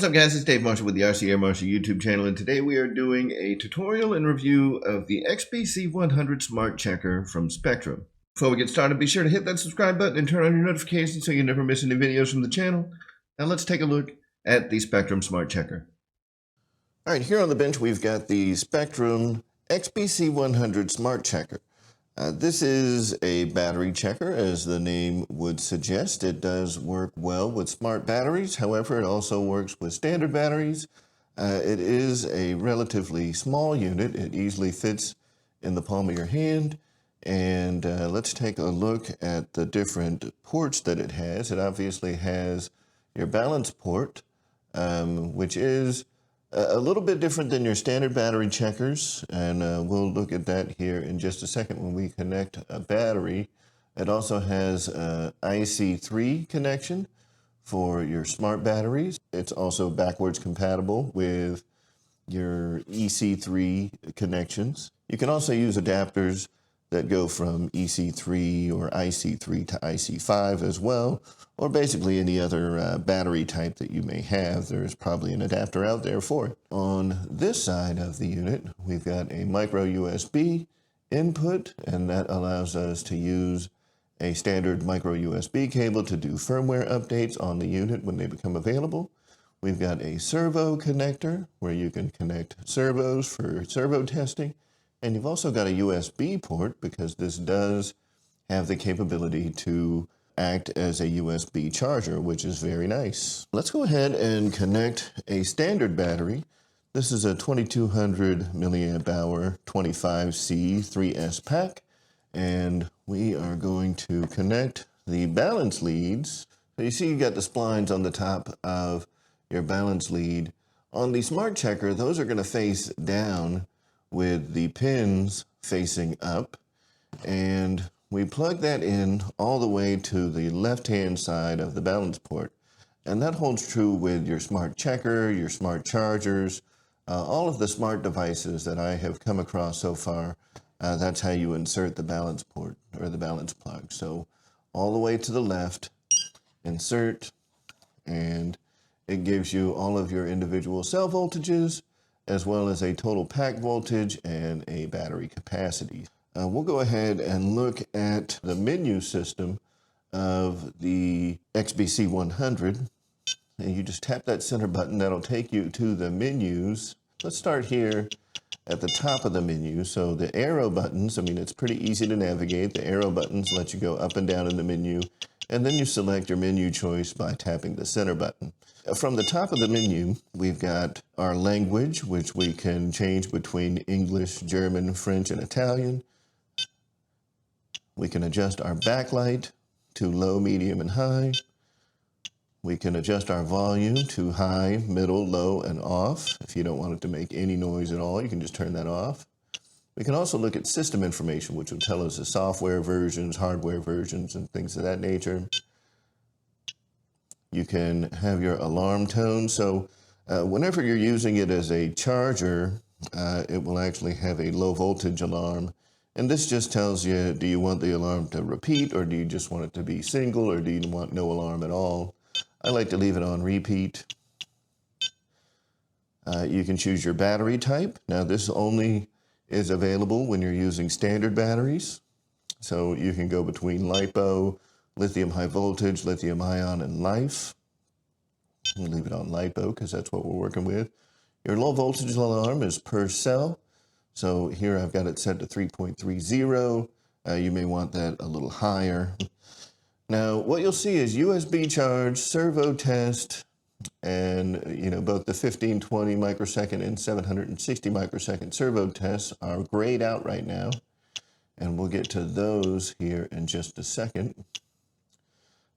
What's up guys, it's Dave Marshall with the RC Air Marshall YouTube channel, and today we are doing a tutorial and review of the XBC100 Smart Checker from Spektrum. Before we get started, be sure to hit that subscribe button and turn on your notifications so you never miss any videos from the channel. Now let's take a look at the Spektrum Smart Checker. Alright, here on the bench we've got the Spektrum XBC100 Smart Checker. This is a battery checker, as the name would suggest. It does work well with smart batteries. However, it also works with standard batteries. It is a relatively small unit. It easily fits in the palm of your hand. And let's take a look at the different ports that it has. It obviously has your balance port, which is a little bit different than your standard battery checkers, and we'll look at that here in just a second when we connect a battery. It also has an IC3 connection for your smart batteries. It's also backwards compatible with your EC3 connections. You can also use adapters that go from EC3 or IC3 to IC5 as well, or basically any other battery type that you may have. There's probably an adapter out there for it. On this side of the unit, we've got a micro USB input, and that allows us to use a standard micro USB cable to do firmware updates on the unit when they become available. We've got a servo connector where you can connect servos for servo testing. And you've also got a USB port because this does have the capability to act as a USB charger, which is very nice. Let's go ahead and connect a standard battery. This is a 2200 milliamp hour 25C 3S pack, and we are going to connect the balance leads. So you see you got the splines on the top of your balance lead. On the Smart Checker, those are going to face down with the pins facing up, and we plug that in all the way to the left-hand side of the balance port. And that holds true with your smart checker, your smart chargers, all of the smart devices that I have come across so far. That's how you insert the balance port or the balance plug. So all the way to the left, insert, and it gives you all of your individual cell voltages, as well as a total pack voltage and a battery capacity. We'll go ahead and look at the menu system of the XBC100. And you just tap that center button, that'll take you to the menus. Let's start here at the top of the menu. So the arrow buttons, I mean, it's pretty easy to navigate. The arrow buttons let you go up and down in the menu, and then you select your menu choice by tapping the center button. From the top of the menu, we've got our language, which we can change between English, German, French, and Italian. We can adjust our backlight to low, medium, and high. We can adjust our volume to high, middle, low, and off. If you don't want it to make any noise at all, you can just turn that off. We can also look at system information, which will tell us the software versions, hardware versions, and things of that nature. You can have your alarm tone. So whenever you're using it as a charger, it will actually have a low voltage alarm. And this just tells you, do you want the alarm to repeat, or do you just want it to be single, or do you want no alarm at all? I like to leave it on repeat. You can choose your battery type. Now this only is available when you're using standard batteries. So you can go between LiPo, lithium high voltage, lithium ion, and life. We'll leave it on LiPo because that's what we're working with. Your low voltage alarm is per cell. So here I've got it set to 3.30. You may want that a little higher. Now what you'll see is USB charge, Servo Test, and both the 1520 microsecond and 760 microsecond servo tests are grayed out right now, and we'll get to those here in just a second.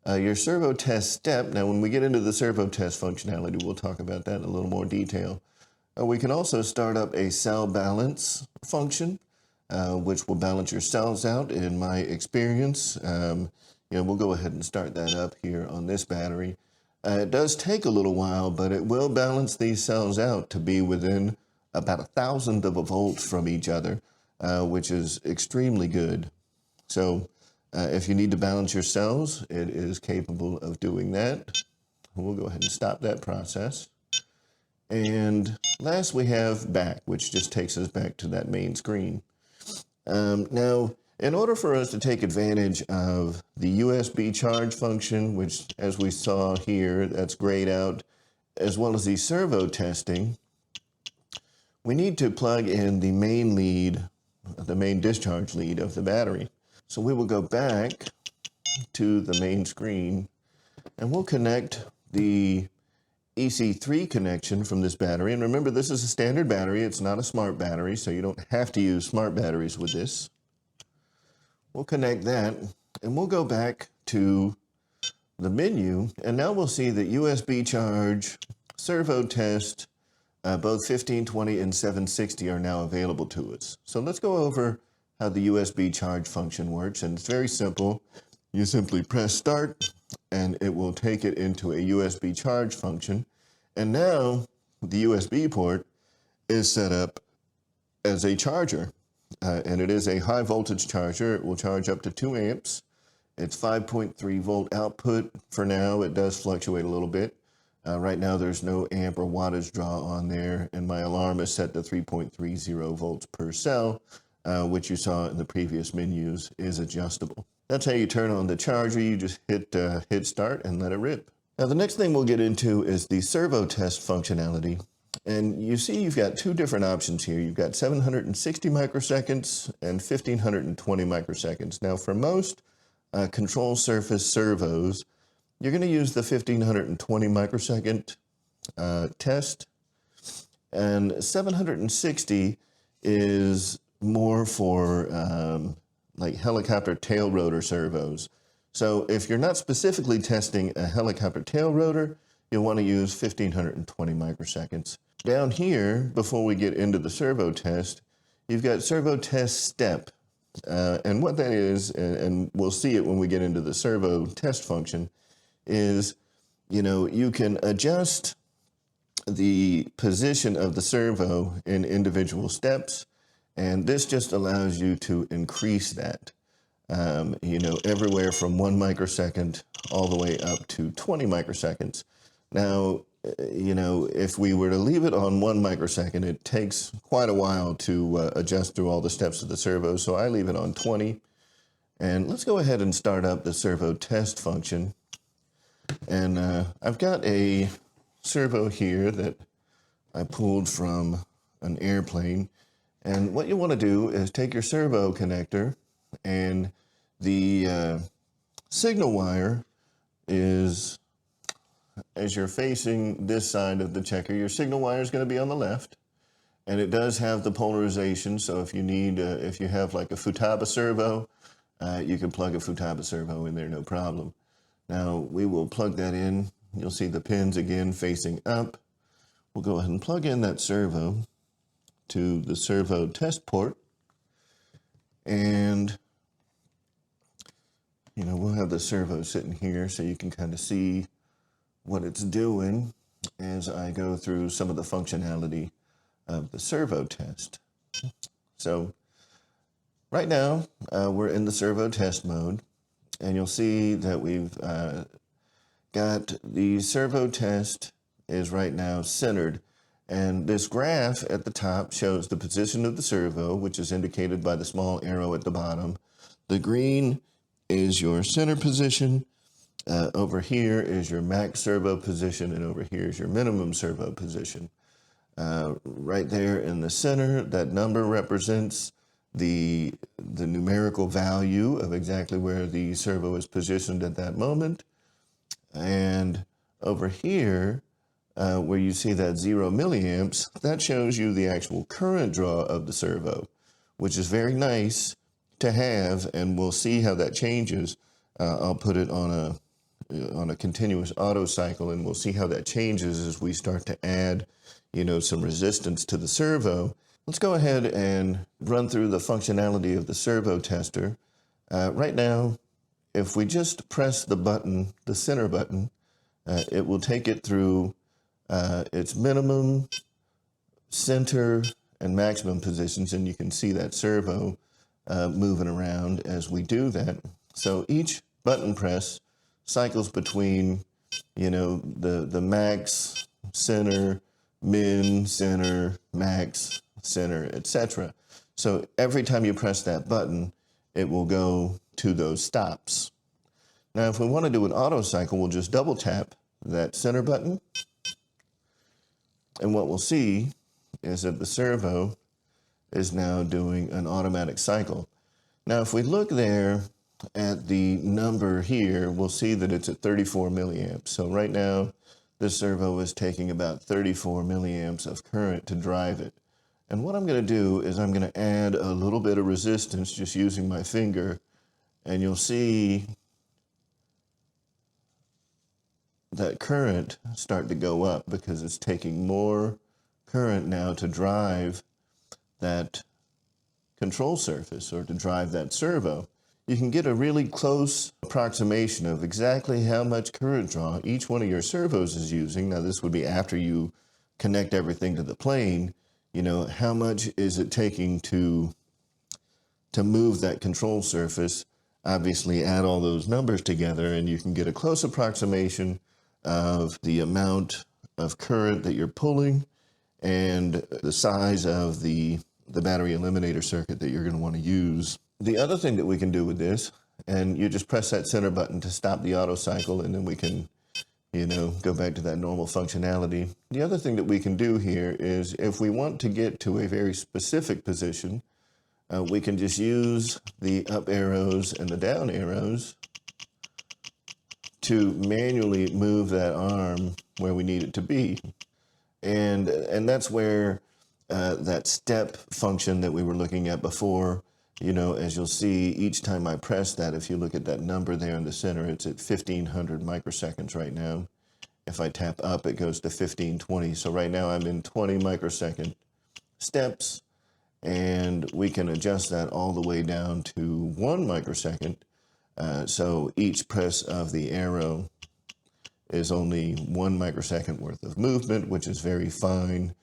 Your servo test step, now when we get into the servo test functionality, we'll talk about that in a little more detail. We can also start up a cell balance function, which will balance your cells out. In my experience, we'll go ahead and start that up here on this battery. It does take a little while, but it will balance these cells out to be within about 1,000th of a volt from each other, which is extremely good. So if you need to balance your cells, it is capable of doing that. We'll go ahead and stop that process. And last we have back, which just takes us back to that main screen. Now, in order for us to take advantage of the USB charge function, which as we saw here, that's grayed out, as well as the servo testing, we need to plug in the main lead, the main discharge lead of the battery. So we will go back to the main screen and we'll connect the EC3 connection from this battery. And remember, this is a standard battery. It's not a smart battery, so you don't have to use smart batteries with this. We'll connect that and we'll go back to the menu. And now we'll see that USB charge, servo test, both 1520 and 760 are now available to us. So let's go over how the USB charge function works. And it's very simple. You simply press start and it will take it into a USB charge function. And now the USB port is set up as a charger. And it is a high voltage charger. It will charge up to 2 amps. It's 5.3 volt output for now. It does fluctuate a little bit. Right now there's no amp or wattage draw on there, and my alarm is set to 3.30 volts per cell, which you saw in the previous menus is adjustable. That's how you turn on the charger. You just hit start and let it rip. Now the next thing we'll get into is the servo test functionality. And you see you've got two different options here. You've got 760 microseconds and 1520 microseconds. Now for most control surface servos, you're going to use the 1520 microsecond test, and 760 is more for like helicopter tail rotor servos. So if you're not specifically testing a helicopter tail rotor, you'll want to use 1520 microseconds. Down here, before we get into the servo test, you've got servo test step. And what that is, and we'll see it when we get into the servo test function, is, you can adjust the position of the servo in individual steps, and this just allows you to increase that, everywhere from 1 microsecond all the way up to 20 microseconds. Now, if we were to leave it on 1 microsecond, it takes quite a while to adjust through all the steps of the servo, so I leave it on 20. And let's go ahead and start up the servo test function. And I've got a servo here that I pulled from an airplane. And what you want to do is take your servo connector, and the signal wire is, as you're facing this side of the checker, your signal wire is going to be on the left. And it does have the polarization, so if you need, if you have like a Futaba servo, you can plug a Futaba servo in there, no problem. Now we will plug that in. You'll see the pins again facing up. We'll go ahead and plug in that servo to the servo test port. And, we'll have the servo sitting here so you can kind of see what it's doing as I go through some of the functionality of the servo test. So right now we're in the servo test mode, and you'll see that we've got the servo test is right now centered, and this graph at the top shows the position of the servo, which is indicated by the small arrow at the bottom. The green is your center position. Over here is your max servo position, and over here is your minimum servo position. Right there in the center, that number represents the numerical value of exactly where the servo is positioned at that moment. And over here, where you see that 0 milliamps, that shows you the actual current draw of the servo, which is very nice to have, and we'll see how that changes. I'll put it on a continuous auto cycle, and we'll see how that changes as we start to add, some resistance to the servo. Let's go ahead and run through the functionality of the servo tester. Right now, if we just press the button, the center button, it will take it through its minimum, center, and maximum positions, and you can see that servo moving around as we do that. So each button press cycles between, the max, center, min, center, max, center, etc. So every time you press that button, it will go to those stops. Now, if we want to do an auto cycle, we'll just double tap that center button. And what we'll see is that the servo is now doing an automatic cycle. Now, if we look there at the number here, we'll see that it's at 34 milliamps. So right now, this servo is taking about 34 milliamps of current to drive it. And what I'm going to do is I'm going to add a little bit of resistance just using my finger, and you'll see that current start to go up because it's taking more current now to drive that control surface or to drive that servo. You can get a really close approximation of exactly how much current draw each one of your servos is using. Now, this would be after you connect everything to the plane. You know, how much is it taking to move that control surface? Obviously, add all those numbers together and you can get a close approximation of the amount of current that you're pulling and the size of the battery eliminator circuit that you're going to want to use. The other thing that we can do with this, and you just press that center button to stop the auto cycle, and then we can, you know, go back to that normal functionality. The other thing that we can do here is if we want to get to a very specific position, we can just use the up arrows and the down arrows to manually move that arm where we need it to be. And that's where that step function that we were looking at before, you know, as you'll see, each time I press that, if you look at that number there in the center, it's at 1500 microseconds right now. If I tap up, it goes to 1520. So right now I'm in 20 microsecond steps, and we can adjust that all the way down to 1 microsecond. So each press of the arrow is only 1 microsecond worth of movement, which is very fine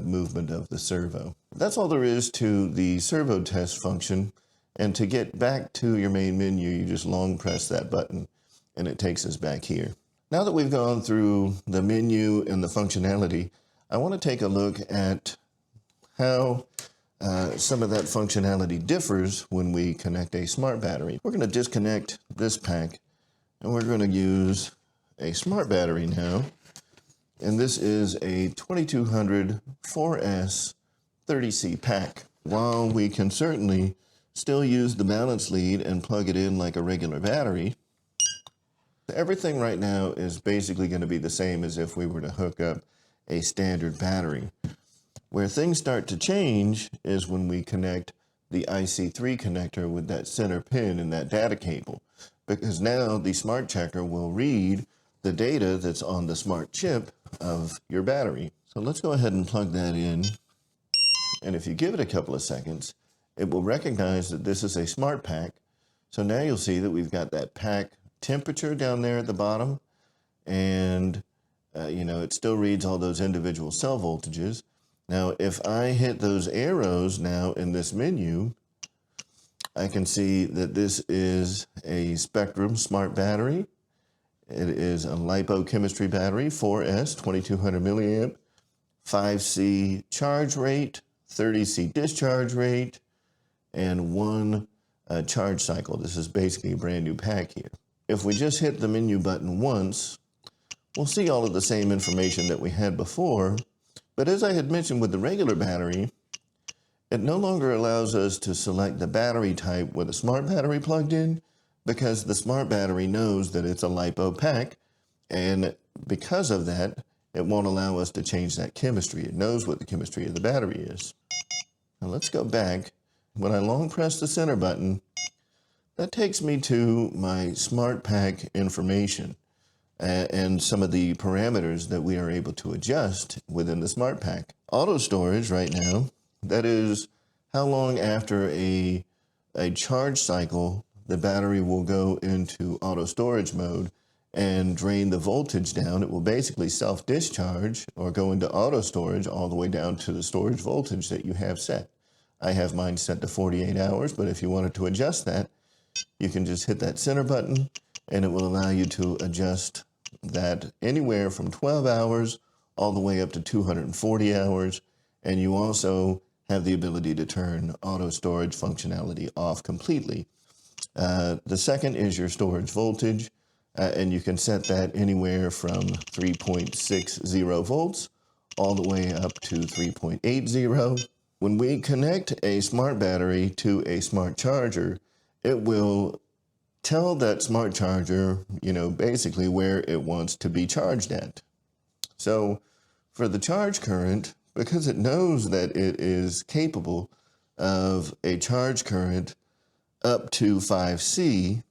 movement of the servo. That's all there is to the servo test function. And to get back to your main menu, you just long press that button and it takes us back here. Now that we've gone through the menu and the functionality, I want to take a look at how some of that functionality differs when we connect a smart battery. We're going to disconnect this pack and we're going to use a smart battery now. And this is a 2200 4S 30C pack. While we can certainly still use the balance lead and plug it in like a regular battery, everything right now is basically going to be the same as if we were to hook up a standard battery. Where things start to change is when we connect the IC3 connector with that center pin and that data cable, because now the smart checker will read the data that's on the smart chip of your battery. So let's go ahead and plug that in. And if you give it a couple of seconds, it will recognize that this is a smart pack. So now you'll see that we've got that pack temperature down there at the bottom. And, you know, it still reads all those individual cell voltages. Now, if I hit those arrows now in this menu, I can see that this is a Spektrum smart battery. It is a lipochemistry battery, 4S, 2200 milliamp, 5C charge rate, 30C discharge rate, and 1 charge cycle. This is basically a brand new pack here. If we just hit the menu button once, we'll see all of the same information that we had before. But as I had mentioned with the regular battery, it no longer allows us to select the battery type with a smart battery plugged in, because the smart battery knows that it's a LiPo pack, and because of that, it won't allow us to change that chemistry. It knows what the chemistry of the battery is. Now let's go back. When I long press the center button, that takes me to my smart pack information and some of the parameters that we are able to adjust within the smart pack. Auto storage right now, that is how long after a charge cycle the battery will go into auto storage mode and drain the voltage down. It will basically self-discharge or go into auto storage all the way down to the storage voltage that you have set. I have mine set to 48 hours, but if you wanted to adjust that, you can just hit that center button and it will allow you to adjust that anywhere from 12 hours all the way up to 240 hours. And you also have the ability to turn auto storage functionality off completely. The second is your storage voltage, and you can set that anywhere from 3.60 volts all the way up to 3.80. When we connect a smart battery to a smart charger, it will tell that smart charger, basically where it wants to be charged at. So for the charge current, because it knows that it is capable of a charge current up to 5C,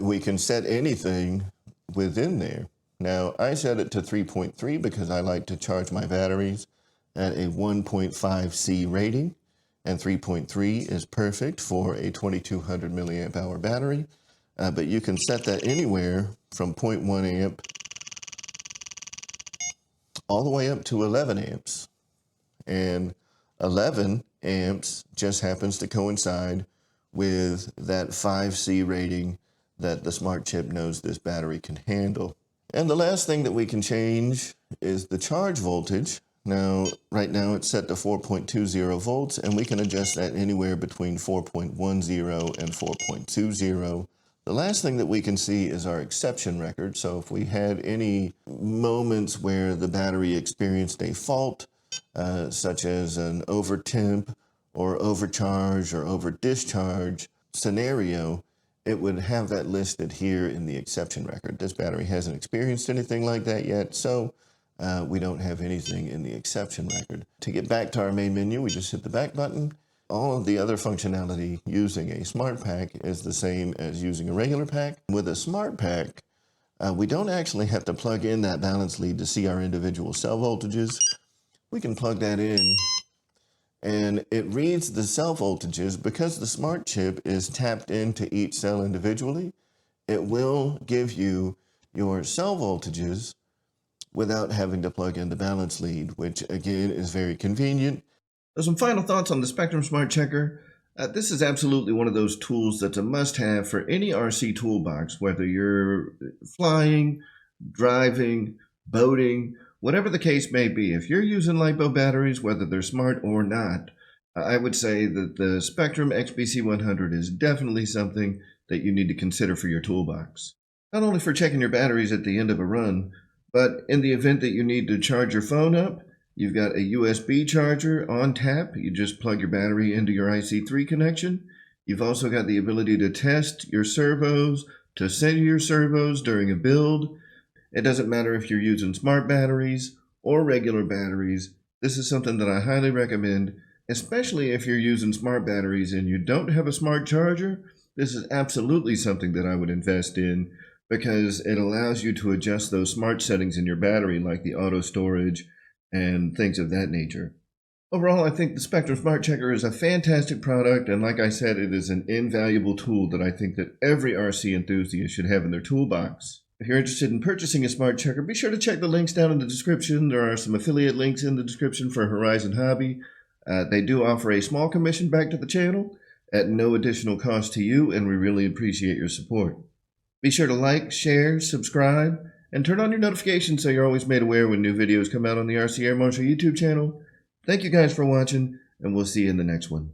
we can set anything within there. Now, I set it to 3.3 because I like to charge my batteries at a 1.5C rating, and 3.3 is perfect for a 2200 milliamp hour battery. But you can set that anywhere from 0.1 amp all the way up to 11 amps. And 11 amps just happens to coincide with that 5C rating that the smart chip knows this battery can handle. And the last thing that we can change is the charge voltage. Now, right now it's set to 4.20 volts, and we can adjust that anywhere between 4.10 and 4.20. The last thing that we can see is our exception record. So if we had any moments where the battery experienced a fault, such as an overtemp or overcharge or over discharge scenario, it would have that listed here in the exception record. This battery hasn't experienced anything like that yet, so we don't have anything in the exception record. To get back to our main menu, we just hit the back button. All of the other functionality using a smart pack is the same as using a regular pack. With a smart pack, we don't actually have to plug in that balance lead to see our individual cell voltages. We can plug that in, and it reads the cell voltages. Because the smart chip is tapped into each cell individually, it will give you your cell voltages without having to plug in the balance lead, which again is very convenient. So some final thoughts on the Spektrum Smart Checker. This is absolutely one of those tools that's a must-have for any RC toolbox, whether you're flying, driving, boating, whatever the case may be. If you're using LiPo batteries, whether they're smart or not, I would say that the Spektrum XBC100 is definitely something that you need to consider for your toolbox. Not only for checking your batteries at the end of a run, but in the event that you need to charge your phone up, you've got a USB charger on tap. You just plug your battery into your IC3 connection. You've also got the ability to test your servos, to center your servos during a build. It doesn't matter if you're using smart batteries or regular batteries. This is something that I highly recommend, especially if you're using smart batteries and you don't have a smart charger. This is absolutely something that I would invest in, because it allows you to adjust those smart settings in your battery, like the auto storage and things of that nature. Overall, I think the Spektrum Smart Checker is a fantastic product, and like I said, it is an invaluable tool that I think that every RC enthusiast should have in their toolbox. If you're interested in purchasing a smart checker, be sure to check the links down in the description. There are some affiliate links in the description for Horizon Hobby. They do offer a small commission back to the channel at no additional cost to you, and we really appreciate your support. Be sure to like, share, subscribe, and turn on your notifications so you're always made aware when new videos come out on the RC Air Marshal YouTube channel. Thank you guys for watching, and we'll see you in the next one.